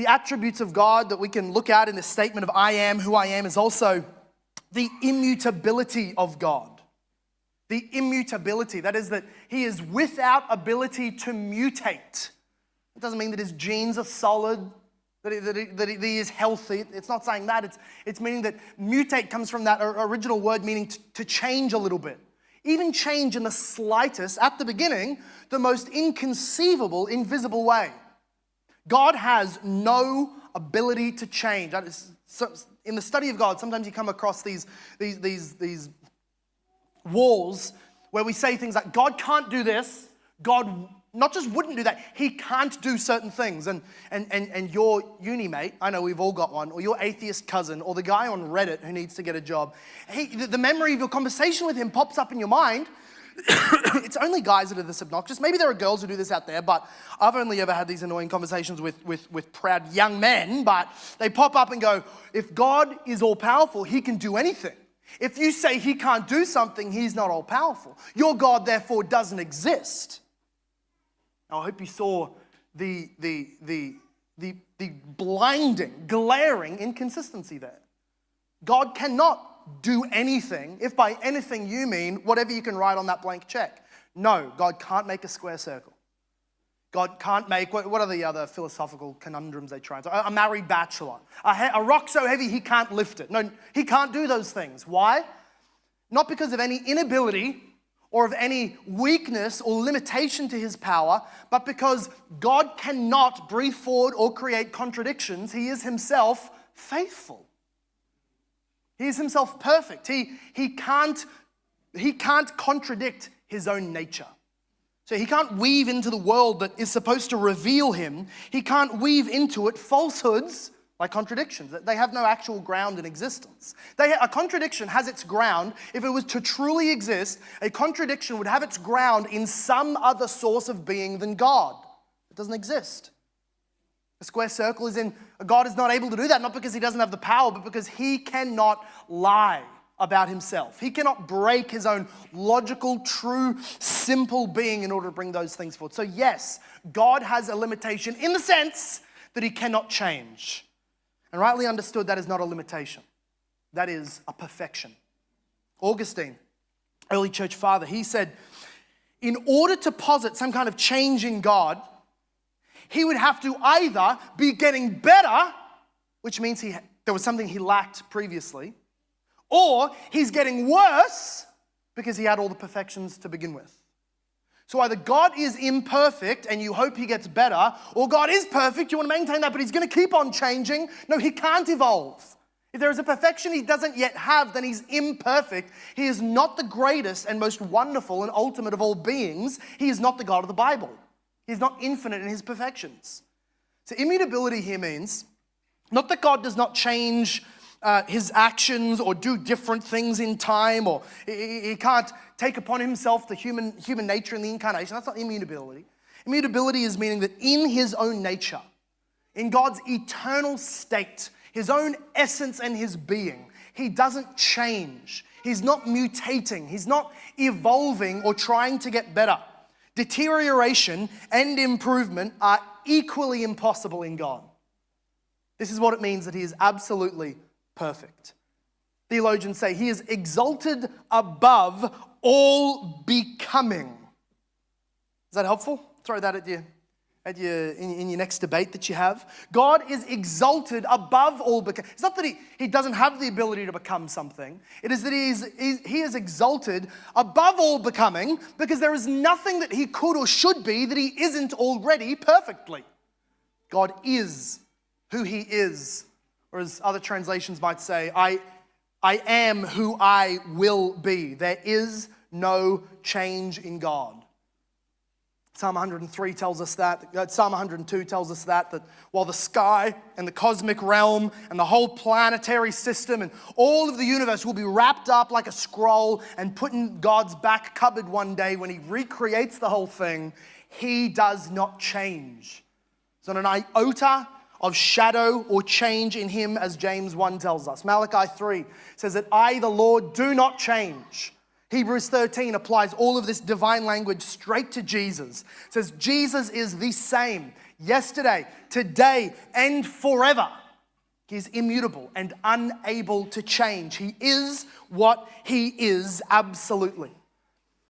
the attributes of God that we can look at in this statement of I am who I am is also the immutability of God. The immutability, that is that he is without ability to mutate. It doesn't mean that his genes are solid, that he is healthy. It's not saying that. It's meaning that mutate comes from that original word meaning to change a little bit. Even change in the slightest, at the beginning, the most inconceivable, invisible way. God has no ability to change. In the study of God, sometimes you come across these walls where we say things like, God can't do this. God not just wouldn't do that, he can't do certain things. And your uni mate, I know we've all got one, or your atheist cousin, or the guy on Reddit who needs to get a job, the memory of your conversation with him pops up in your mind. It's only guys that are this obnoxious. Maybe there are girls who do this out there, but I've only ever had these annoying conversations with proud young men, but they pop up and go, if God is all-powerful, he can do anything. If you say he can't do something, he's not all-powerful. Your God, therefore, doesn't exist. Now, I hope you saw the blinding, glaring inconsistency there. God cannot do anything, if by anything you mean whatever you can write on that blank check. No, God can't make a square circle. God can't make, what are the other philosophical conundrums they try? A married bachelor. A rock so heavy he can't lift it. No, he can't do those things. Why? Not because of any inability or of any weakness or limitation to his power, but because God cannot breathe forward or create contradictions. He is himself faithful. He is himself perfect. He can't contradict his own nature. So he can't weave into the world that is supposed to reveal him. He can't weave into it falsehoods like contradictions. They have no actual ground in existence. A contradiction has its ground. If it was to truly exist, a contradiction would have its ground in some other source of being than God. It doesn't exist. A square circle is in, God is not able to do that, not because he doesn't have the power, but because he cannot lie about himself. He cannot break his own logical, true, simple being in order to bring those things forth. So yes, God has a limitation in the sense that he cannot change. And rightly understood, that is not a limitation. That is a perfection. Augustine, early church father, he said, in order to posit some kind of change in God, he would have to either be getting better, which means there was something he lacked previously, or he's getting worse because he had all the perfections to begin with. So either God is imperfect and you hope he gets better, or God is perfect, you want to maintain that, but he's going to keep on changing. No, he can't evolve. If there is a perfection he doesn't yet have, then he's imperfect. He is not the greatest and most wonderful and ultimate of all beings. He is not the God of the Bible. He's not infinite in his perfections. So immutability here means not that God does not change his actions or do different things in time, or he can't take upon himself the human nature in the incarnation. That's not immutability. Immutability is meaning that in his own nature, in God's eternal state, his own essence and his being, he doesn't change. He's not mutating. He's not evolving or trying to get better. Deterioration and improvement are equally impossible in God. This is what it means that he is absolutely perfect. Theologians say he is exalted above all becoming. Is that helpful? Throw that in your next debate that you have. God is exalted above all becoming. It's not that he doesn't have the ability to become something. It is that he is exalted above all becoming because there is nothing that he could or should be that he isn't already perfectly. God is who he is. Or as other translations might say, I am who I will be. There is no change in God. Psalm 103 tells us that. Psalm 102 tells us that while the sky and the cosmic realm and the whole planetary system and all of the universe will be wrapped up like a scroll and put in God's back cupboard one day when he recreates the whole thing, he does not change. There's not an iota of shadow or change in him, as James 1 tells us. Malachi 3 says that I, the Lord, do not change. Hebrews 13 applies all of this divine language straight to Jesus. It says Jesus is the same yesterday, today, and forever. He is immutable and unable to change. He is what he is absolutely.